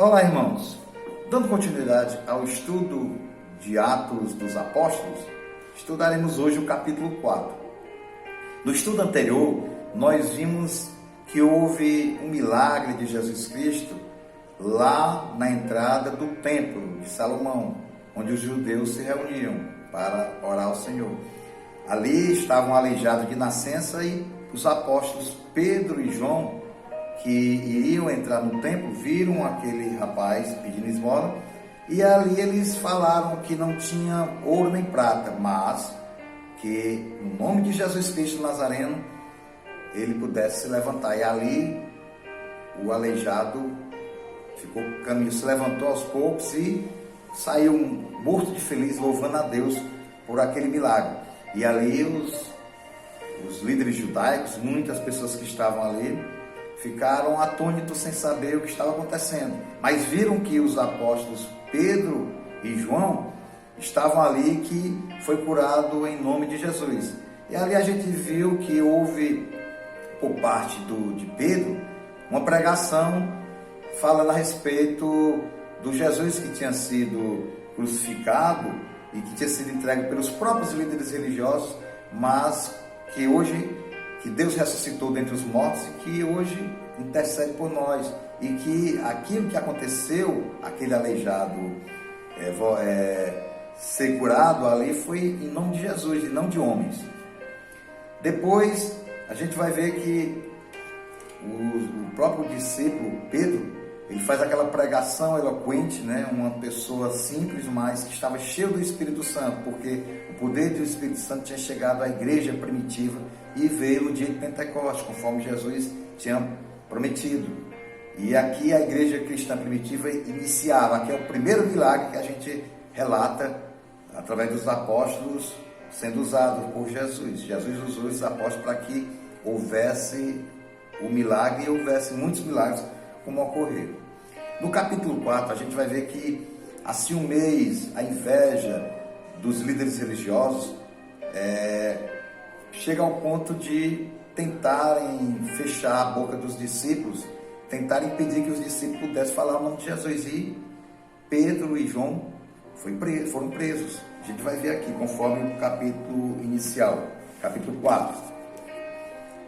Olá, irmãos. Dando continuidade ao estudo de Atos dos Apóstolos, estudaremos hoje o capítulo 4. No estudo anterior, nós vimos que houve um milagre de Jesus Cristo lá na entrada do templo de Salomão, onde os judeus se reuniam para orar ao Senhor. Ali estavam aleijados de nascença e os apóstolos Pedro e João, que iriam entrar no templo, viram aquele rapaz pedindo esmola e ali eles falaram que não tinha ouro nem prata, mas que no nome de Jesus Cristo Nazareno ele pudesse se levantar. E ali o aleijado ficou caminho, se levantou aos poucos e saiu morto de feliz, louvando a Deus por aquele milagre. E ali os líderes judaicos, muitas pessoas que estavam ali, ficaram atônitos sem saber o que estava acontecendo, mas viram que os apóstolos Pedro e João estavam ali, que foi curado em nome de Jesus. E ali a gente viu que houve, por parte de Pedro, uma pregação falando a respeito do Jesus que tinha sido crucificado e que tinha sido entregue pelos próprios líderes religiosos, mas que hoje, que Deus ressuscitou dentre os mortos e que hoje intercede por nós, e que aquilo que aconteceu, aquele aleijado ser curado ali, foi em nome de Jesus e não de homens. Depois a gente vai ver que o próprio discípulo Pedro, ele faz aquela pregação eloquente, né? Uma pessoa simples, mas que estava cheio do Espírito Santo, porque o poder do Espírito Santo tinha chegado à igreja primitiva e veio no dia de Pentecostes, conforme Jesus tinha prometido. E aqui a igreja cristã primitiva iniciava, aqui é o primeiro milagre que a gente relata através dos apóstolos sendo usado por Jesus. Jesus usou esses apóstolos para que houvesse o milagre e houvesse muitos milagres como ocorreram. No capítulo 4 a gente vai ver que a ciumez, a inveja dos líderes religiosos chega ao ponto de tentarem fechar a boca dos discípulos, tentarem impedir que os discípulos pudessem falar o nome de Jesus. E Pedro e João foram presos. A gente vai ver aqui, conforme o capítulo inicial, capítulo 4.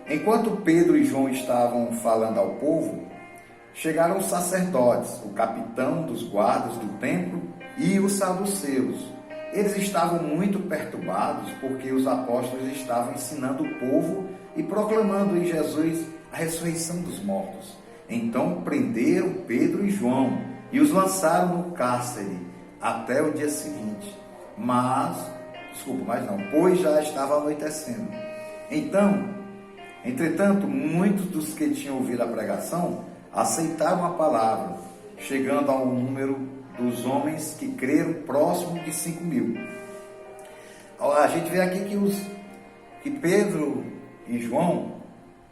Enquanto Pedro e João estavam falando ao povo, chegaram os sacerdotes, o capitão dos guardas do templo e os saduceus. Eles estavam muito perturbados porque os apóstolos estavam ensinando o povo e proclamando em Jesus a ressurreição dos mortos. Então prenderam Pedro e João e os lançaram no cárcere até o dia seguinte. Pois já estava anoitecendo. Entretanto, muitos dos que tinham ouvido a pregação aceitaram a palavra, chegando ao número dos homens que creram próximo de 5.000. A gente vê aqui que Pedro e João,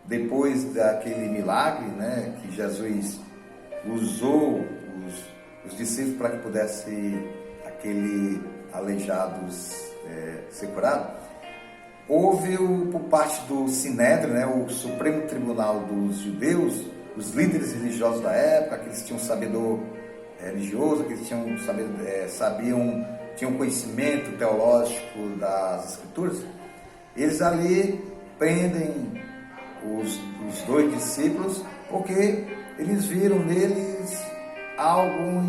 depois daquele milagre, né, que Jesus usou os discípulos para que pudesse aquele aleijado ser curado, houve por parte do Sinédrio, né, o Supremo Tribunal dos Judeus, os líderes religiosos da época, aqueles que tinham sabedor religioso, aqueles que tinham conhecimento teológico das Escrituras, eles ali prendem os dois discípulos porque eles viram neles algo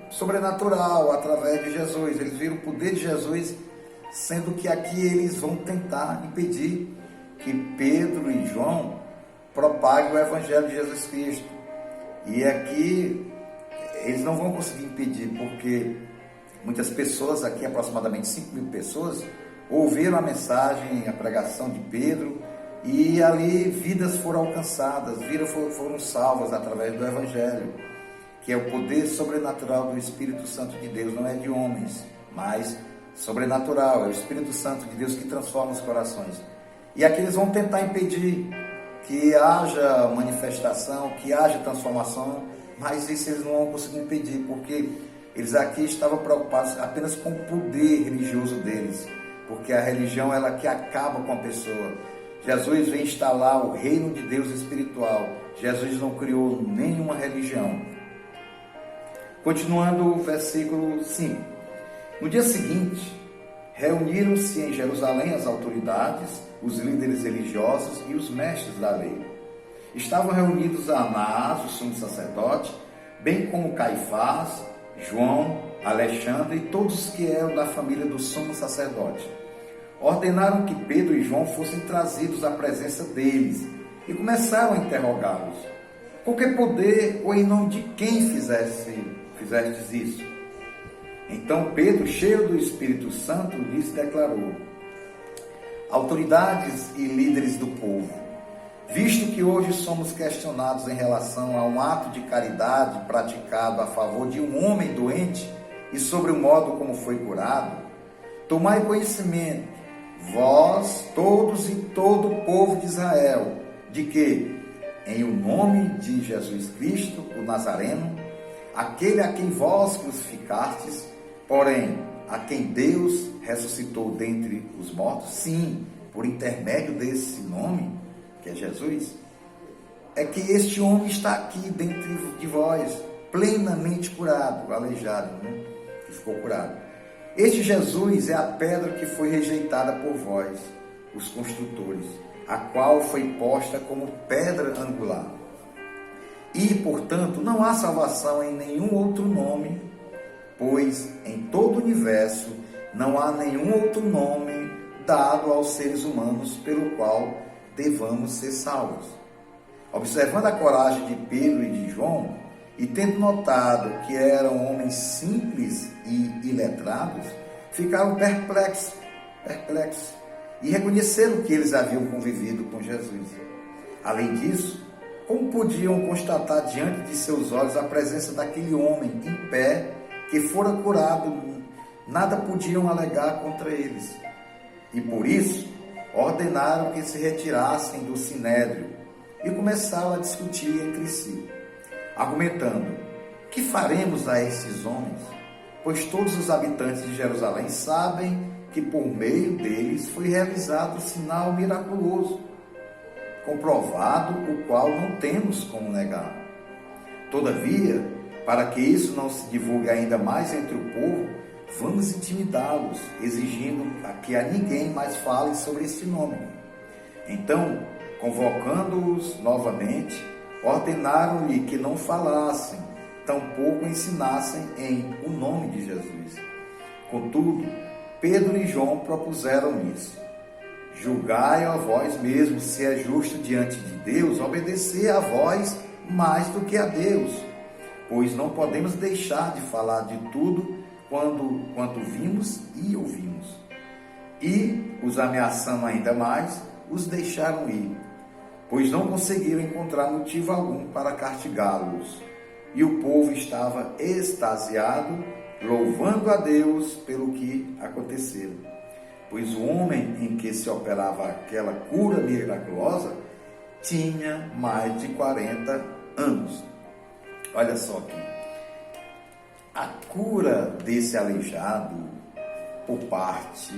sobrenatural através de Jesus. Eles viram o poder de Jesus, sendo que aqui eles vão tentar impedir que Pedro e João propaguem o Evangelho de Jesus Cristo. E aqui eles não vão conseguir impedir, porque muitas pessoas, aqui aproximadamente 5.000 pessoas, ouviram a mensagem, a pregação de Pedro, e ali vidas foram alcançadas, vidas foram salvas através do Evangelho, que é o poder sobrenatural do Espírito Santo de Deus, não é de homens, mas sobrenatural, é o Espírito Santo de Deus que transforma os corações. E aqui eles vão tentar impedir que haja manifestação, que haja transformação, mas isso eles não vão conseguir impedir, porque eles aqui estavam preocupados apenas com o poder religioso deles, porque a religião ela que acaba com a pessoa. Jesus vem instalar o reino de Deus espiritual. Jesus não criou nenhuma religião. Continuando o versículo 5. No dia seguinte, reuniram-se em Jerusalém as autoridades, os líderes religiosos e os mestres da lei. Estavam reunidos Anás, o sumo sacerdote, bem como Caifás, João, Alexandre e todos que eram da família do sumo sacerdote. Ordenaram que Pedro e João fossem trazidos à presença deles e começaram a interrogá-los. Com que poder ou em nome de quem fizestes isso? Então Pedro, cheio do Espírito Santo, lhes declarou: autoridades e líderes do povo, visto que hoje somos questionados em relação a um ato de caridade praticado a favor de um homem doente e sobre o modo como foi curado, tomai conhecimento, vós todos e todo o povo de Israel, de que, em o nome de Jesus Cristo, o Nazareno, aquele a quem vós crucificastes, porém a quem Deus ressuscitou dentre os mortos, sim, por intermédio desse nome, que é Jesus, é que este homem está aqui dentro de vós, plenamente curado, aleijado, né? Que ficou curado. Este Jesus é a pedra que foi rejeitada por vós, os construtores, a qual foi posta como pedra angular. E, portanto, não há salvação em nenhum outro nome, pois em todo o universo não há nenhum outro nome dado aos seres humanos pelo qual devamos ser salvos. Observando a coragem de Pedro e de João, e tendo notado que eram homens simples e iletrados, ficaram perplexos, e reconheceram que eles haviam convivido com Jesus. Além disso, como podiam constatar diante de seus olhos a presença daquele homem em pé que fora curado? Nada podiam alegar contra eles. E por isso, ordenaram que se retirassem do sinédrio e começaram a discutir entre si, argumentando: que faremos a esses homens? Pois todos os habitantes de Jerusalém sabem que por meio deles foi realizado o sinal miraculoso, comprovado, o qual não temos como negar. Todavia, para que isso não se divulgue ainda mais entre o povo, vamos intimidá-los, exigindo que a ninguém mais fale sobre este nome. Então, convocando-os novamente, ordenaram-lhe que não falassem, tampouco ensinassem em o nome de Jesus. Contudo, Pedro e João propuseram isso: julgai a vós mesmos se é justo diante de Deus obedecer a vós mais do que a Deus, pois não podemos deixar de falar de tudo quanto vimos e ouvimos. E, os ameaçando ainda mais, os deixaram ir, pois não conseguiram encontrar motivo algum para castigá-los. E o povo estava extasiado, louvando a Deus pelo que aconteceu. Pois o homem em que se operava aquela cura miraculosa tinha mais de 40 anos. Olha só aqui. A cura desse aleijado por parte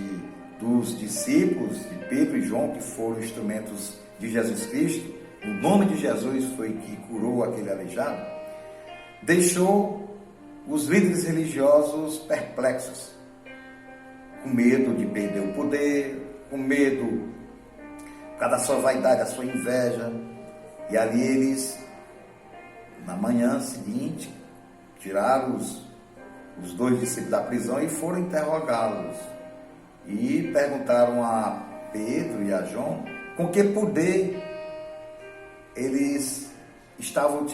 dos discípulos de Pedro e João, que foram instrumentos de Jesus Cristo, o nome de Jesus foi que curou aquele aleijado, deixou os líderes religiosos perplexos, com medo de perder o poder, com medo por causa da sua vaidade, da sua inveja. E ali eles, na manhã seguinte, tiraram os dois discípulos da prisão e foram interrogá-los. E perguntaram a Pedro e a João com que poder eles estavam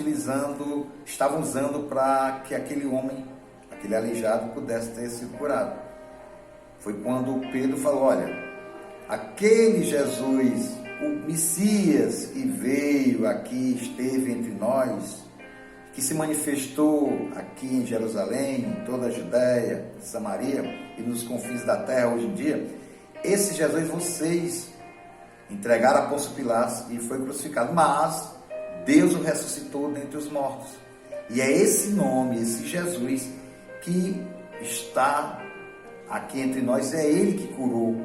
usando para que aquele homem, aquele aleijado, pudesse ter sido curado. Foi quando Pedro falou: olha, aquele Jesus, o Messias que veio aqui, esteve entre nós, que se manifestou aqui em Jerusalém, em toda a Judéia, Samaria e nos confins da terra hoje em dia, esse Jesus vocês entregaram a Pôncio Pilatos e foi crucificado, mas Deus o ressuscitou dentre os mortos. E é esse nome, esse Jesus, que está aqui entre nós, é Ele que curou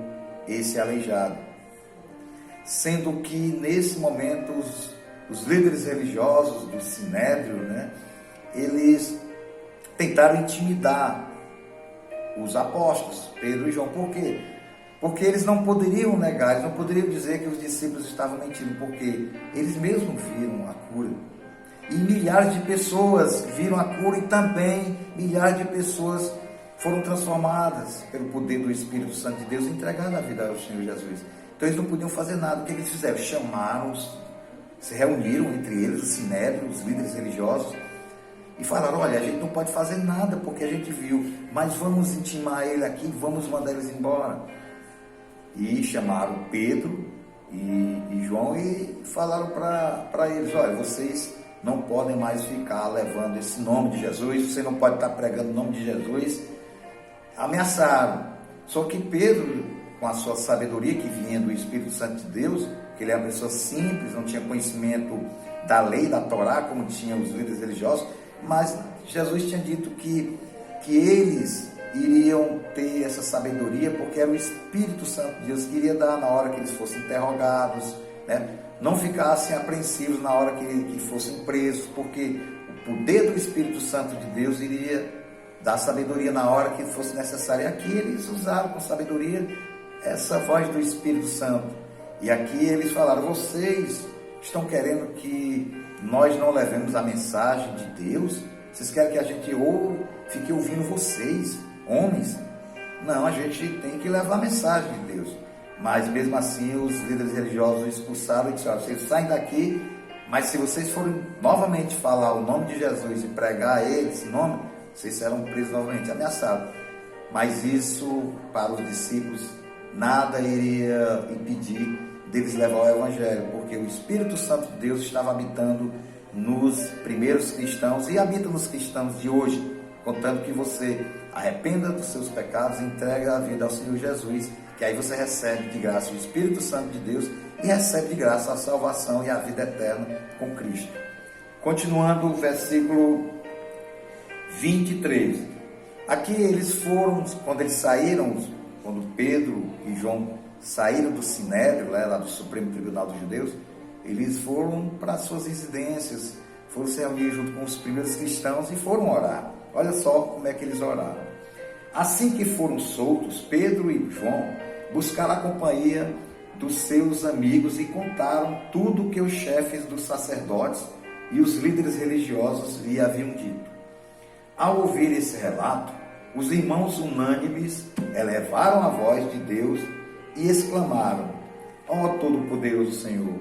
esse aleijado. Sendo que nesse momento os líderes religiosos do Sinédrio, eles tentaram intimidar os apóstolos, Pedro e João. Por quê? Porque eles não poderiam negar, eles não poderiam dizer que os discípulos estavam mentindo, porque eles mesmos viram a cura. E milhares de pessoas viram a cura e também milhares de pessoas foram transformadas pelo poder do Espírito Santo de Deus e entregaram a vida ao Senhor Jesus. Então eles não podiam fazer nada. O que eles fizeram? Chamaram, se reuniram entre eles, o Sinédrio, os líderes religiosos, e falaram: olha, a gente não pode fazer nada porque a gente viu, mas vamos intimar ele aqui, vamos mandar eles embora. E chamaram Pedro e João e falaram para eles: olha, vocês não podem mais ficar levando esse nome de Jesus, você não pode estar pregando o nome de Jesus. Ameaçaram. Só que Pedro, com a sua sabedoria que vinha do Espírito Santo de Deus, que ele era uma pessoa simples, não tinha conhecimento da lei, da Torá, como tinham os líderes religiosos, mas Jesus tinha dito que eles iriam ter essa sabedoria, porque era o Espírito Santo de Deus que iria dar na hora que eles fossem interrogados, né? Não ficassem apreensivos na hora que fossem presos, porque o poder do Espírito Santo de Deus iria dar sabedoria na hora que fosse necessário. E aqui eles usaram com sabedoria essa voz do Espírito Santo. E aqui eles falaram: vocês estão querendo que nós não levemos a mensagem de Deus? Vocês querem que a gente fique ouvindo vocês, homens? Não, a gente tem que levar a mensagem de Deus. Mas mesmo assim os líderes religiosos expulsaram e disseram: vocês saem daqui, mas se vocês forem novamente falar o nome de Jesus e pregar a ele, esse nome, vocês serão presos novamente, ameaçados. Mas isso, para os discípulos, nada iria impedir deles levar o Evangelho, porque o Espírito Santo de Deus estava habitando nos primeiros cristãos e habita nos cristãos de hoje, contando que você arrependa dos seus pecados e entregue a vida ao Senhor Jesus, que aí você recebe de graça o Espírito Santo de Deus e recebe de graça a salvação e a vida eterna com Cristo. Continuando o versículo 23. Aqui eles foram, quando eles saíram, quando Pedro e João saíram do Sinédrio, lá do Supremo Tribunal dos Judeus, eles foram para suas residências, foram se reunir junto com os primeiros cristãos e foram orar. Olha só como é que eles oraram. Assim que foram soltos, Pedro e João buscaram a companhia dos seus amigos e contaram tudo o que os chefes dos sacerdotes e os líderes religiosos lhe haviam dito. Ao ouvir esse relato, os irmãos unânimes elevaram a voz de Deus e exclamaram: ó Todo-Poderoso Senhor,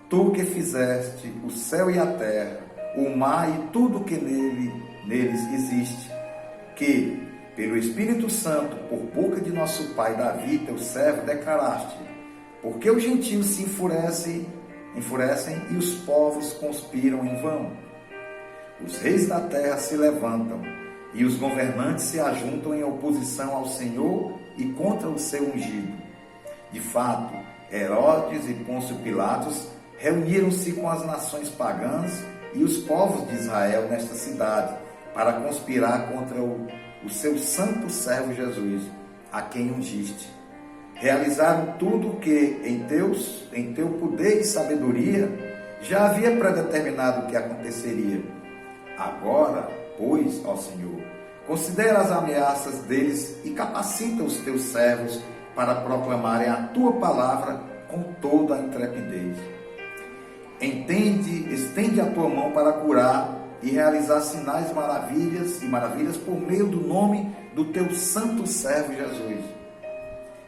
Tu que fizeste o céu e a terra, o mar e tudo o que neles existe, que, pelo Espírito Santo, por boca de nosso pai Davi, teu servo, declaraste: porque os gentios se enfurecem e os povos conspiram em vão. Os reis da terra se levantam e os governantes se ajuntam em oposição ao Senhor e contra o seu ungido. De fato, Herodes e Pôncio Pilatos reuniram-se com as nações pagãs e os povos de Israel nesta cidade para conspirar contra o seu santo servo Jesus, a quem ungiste. Realizaram tudo o que em teu poder e sabedoria já havia predeterminado que aconteceria. Agora, pois, ó Senhor, considera as ameaças deles e capacita os teus servos para proclamarem a tua palavra com toda a intrepidez. Estende a tua mão para curar e realizar sinais e maravilhas por meio do nome do teu santo servo Jesus.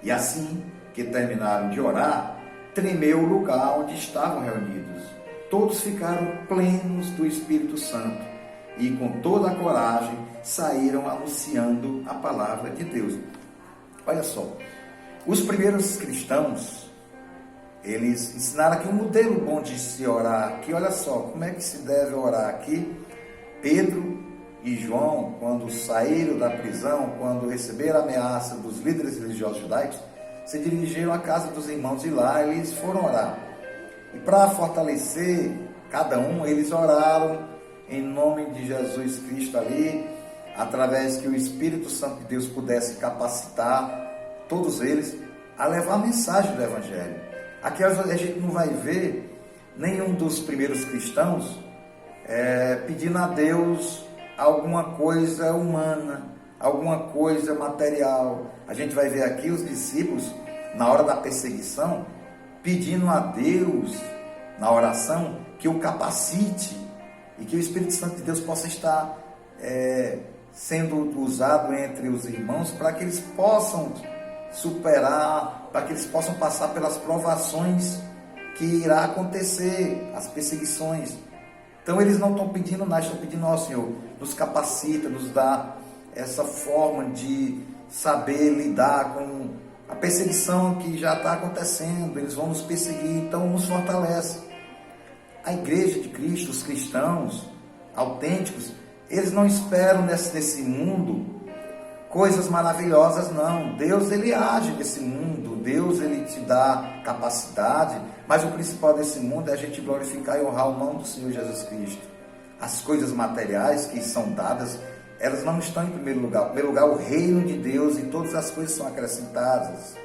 E assim que terminaram de orar, tremeu o lugar onde estavam reunidos. Todos ficaram plenos do Espírito Santo e com toda a coragem saíram anunciando a palavra de Deus. Olha só, os primeiros cristãos, eles ensinaram aqui um modelo bom de se orar. Aqui, olha só, como é que se deve orar aqui. Pedro e João, quando saíram da prisão, quando receberam a ameaça dos líderes religiosos judaicos, se dirigiram à casa dos irmãos e lá eles foram orar. E para fortalecer cada um, eles oraram em nome de Jesus Cristo ali, através que o Espírito Santo de Deus pudesse capacitar todos eles a levar a mensagem do Evangelho. Aqui a gente não vai ver nenhum dos primeiros cristãos pedindo a Deus alguma coisa humana, alguma coisa material. A gente vai ver aqui os discípulos, na hora da perseguição, pedindo a Deus, na oração, que o capacite e que o Espírito Santo de Deus possa estar sendo usado entre os irmãos para que eles possam superar, para que eles possam passar pelas provações que irá acontecer, as perseguições. Então eles não estão pedindo nada, estão pedindo ao Senhor, nos capacita, nos dá essa forma de saber lidar com a perseguição que já está acontecendo, eles vão nos perseguir, então nos fortalece. A igreja de Cristo, os cristãos autênticos, eles não esperam nesse mundo coisas maravilhosas, não. Deus, ele age nesse mundo, Deus, ele te dá capacidade, mas o principal desse mundo é a gente glorificar e honrar o nome do Senhor Jesus Cristo. As coisas materiais que são dadas, elas não estão em primeiro lugar. Em primeiro lugar, o reino de Deus, e todas as coisas são acrescentadas.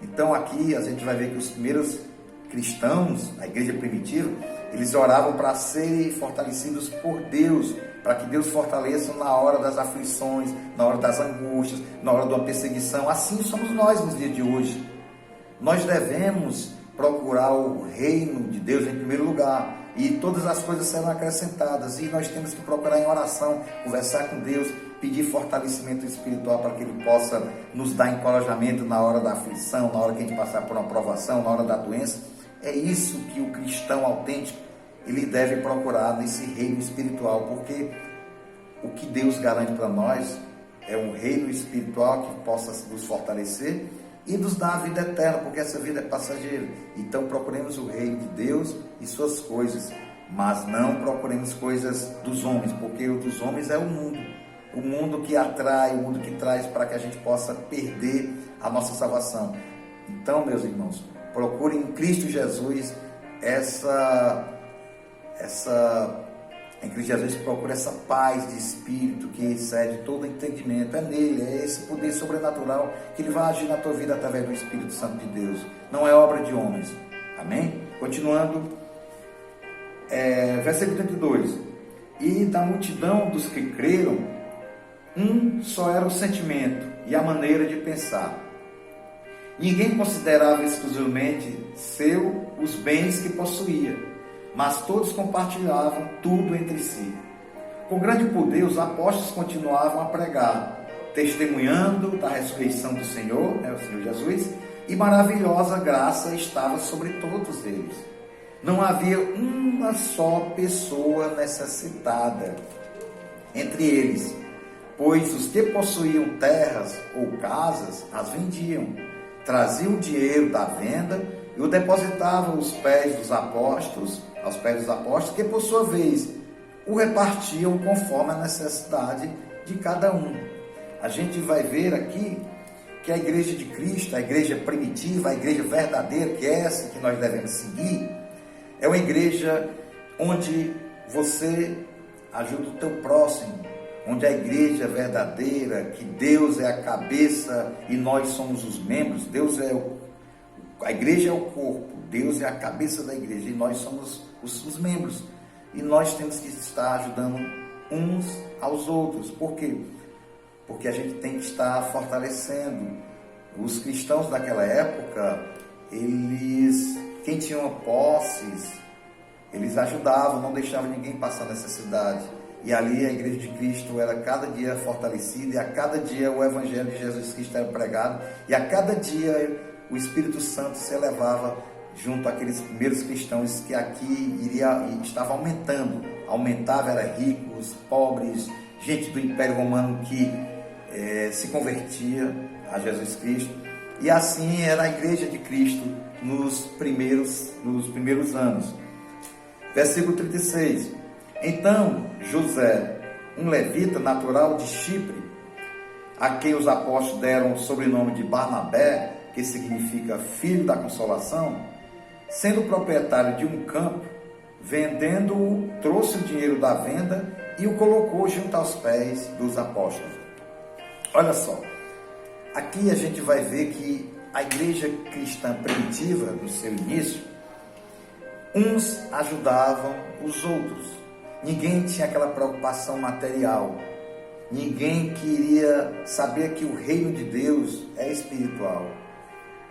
Então aqui a gente vai ver que os primeiros cristãos, a igreja primitiva, eles oravam para serem fortalecidos por Deus, para que Deus fortaleça na hora das aflições, na hora das angústias, na hora de uma perseguição. Assim somos nós nos dias de hoje. Nós devemos procurar o reino de Deus em primeiro lugar, e todas as coisas serão acrescentadas, e nós temos que procurar em oração, conversar com Deus, pedir fortalecimento espiritual para que Ele possa nos dar encorajamento na hora da aflição, na hora que a gente passar por uma provação, na hora da doença. É isso que o cristão autêntico, ele deve procurar nesse reino espiritual, porque o que Deus garante para nós é um reino espiritual que possa nos fortalecer e nos dar a vida eterna, porque essa vida é passageira. Então procuremos o reino de Deus e suas coisas, mas não procuremos coisas dos homens, porque o dos homens é o mundo que atrai, o mundo que traz para que a gente possa perder a nossa salvação. Então, meus irmãos, procurem em Cristo Jesus em Cristo Jesus procura essa paz de espírito que excede todo entendimento. É nele, é esse poder sobrenatural que ele vai agir na tua vida através do Espírito Santo de Deus. Não é obra de homens. Amém? Continuando, versículo 32. E da multidão dos que creram, um só era o sentimento e a maneira de pensar. Ninguém considerava exclusivamente seu os bens que possuía, mas todos compartilhavam tudo entre si. Com grande poder, os apóstolos continuavam a pregar, testemunhando da ressurreição do Senhor, o Senhor Jesus, e maravilhosa graça estava sobre todos eles. Não havia uma só pessoa necessitada entre eles, pois os que possuíam terras ou casas as vendiam, traziam o dinheiro da venda e o depositavam aos pés dos apóstolos, que por sua vez o repartiam conforme a necessidade de cada um. A gente vai ver aqui que a igreja de Cristo, a igreja primitiva, a igreja verdadeira, que é essa que nós devemos seguir, é uma igreja onde você ajuda o teu próximo, onde a igreja verdadeira, que Deus é a cabeça e nós somos os membros. A igreja é o corpo, Deus é a cabeça da igreja e nós somos os membros. E nós temos que estar ajudando uns aos outros. Por quê? Porque a gente tem que estar fortalecendo. Os cristãos daquela época, quem tinha posses, eles ajudavam, não deixavam ninguém passar necessidade. E ali a igreja de Cristo era cada dia fortalecida, e a cada dia o evangelho de Jesus Cristo era pregado, e a cada dia o Espírito Santo se elevava junto àqueles primeiros cristãos que aqui estava aumentava, era ricos, pobres, gente do Império Romano que se convertia a Jesus Cristo. E assim era a igreja de Cristo nos primeiros anos. Versículo 36. Então José, um levita natural de Chipre, a quem os apóstolos deram o sobrenome de Barnabé, que significa filho da consolação, sendo proprietário de um campo, vendendo-o, trouxe o dinheiro da venda e o colocou junto aos pés dos apóstolos. Olha só, aqui a gente vai ver que a igreja cristã primitiva, no seu início, uns ajudavam os outros. Ninguém tinha aquela preocupação material. Ninguém queria saber que o reino de Deus é espiritual.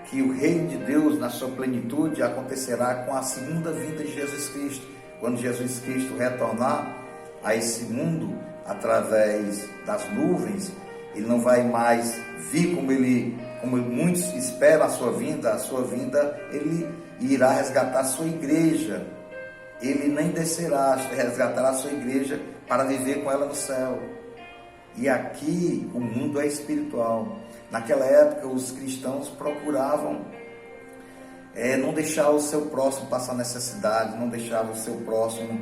Que o reino de Deus, na sua plenitude, acontecerá com a segunda vinda de Jesus Cristo. Quando Jesus Cristo retornar a esse mundo, através das nuvens, ele não vai mais vir como muitos esperam a sua vinda, ele irá resgatar a sua igreja. Ele nem descerá, resgatará a sua igreja para viver com ela no céu. E aqui o mundo é espiritual. Naquela época os cristãos procuravam não deixar o seu próximo passar necessidade, não deixar o seu próximo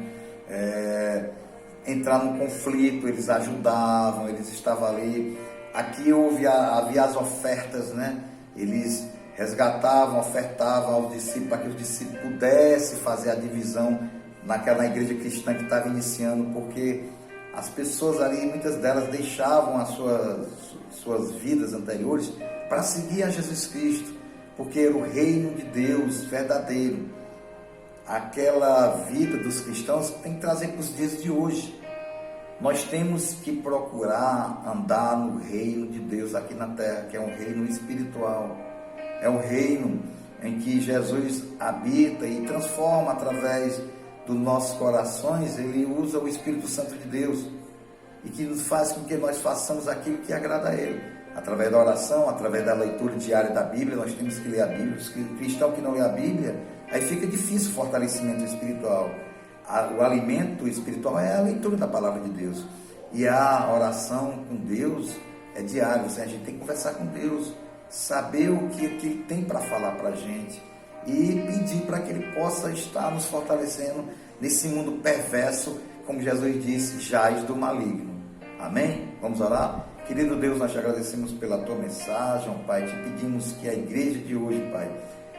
entrar num conflito, eles ajudavam, eles estavam ali. Aqui havia as ofertas, né? Eles resgatavam, ofertavam aos discípulos, para que os discípulos pudessem fazer a divisão naquela igreja cristã que estava iniciando, porque as pessoas ali, muitas delas deixavam as suas vidas anteriores para seguir a Jesus Cristo, porque era o reino de Deus verdadeiro. Aquela vida dos cristãos tem que trazer para os dias de hoje. Nós temos que procurar andar no reino de Deus aqui na terra, que é um reino espiritual. É um reino em que Jesus habita e transforma através dos nossos corações. Ele usa o Espírito Santo de Deus e que nos faz com que nós façamos aquilo que agrada a Ele. Através da oração, através da leitura diária da Bíblia, nós temos que ler a Bíblia. O cristão que não lê a Bíblia, aí fica difícil o fortalecimento espiritual. O alimento espiritual é a leitura da palavra de Deus. E a oração com Deus é diária. A gente tem que conversar com Deus, saber o que Ele tem para falar para a gente e pedir para que Ele possa estar nos fortalecendo nesse mundo perverso, como Jesus disse, jaz do maligno. Amém? Vamos orar? Querido Deus, nós te agradecemos pela tua mensagem, Pai. Te pedimos que a igreja de hoje, Pai,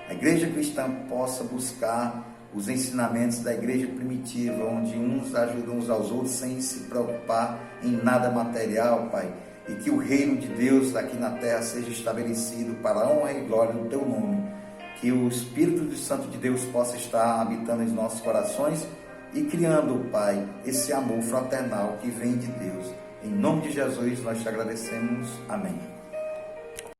a igreja cristã possa buscar os ensinamentos da igreja primitiva, onde uns ajudam uns aos outros sem se preocupar em nada material, Pai. E que o reino de Deus aqui na terra seja estabelecido para a honra e glória do teu nome. Que o Espírito Santo de Deus possa estar habitando em nossos corações e criando, Pai, esse amor fraternal que vem de Deus. Em nome de Jesus nós te agradecemos. Amém.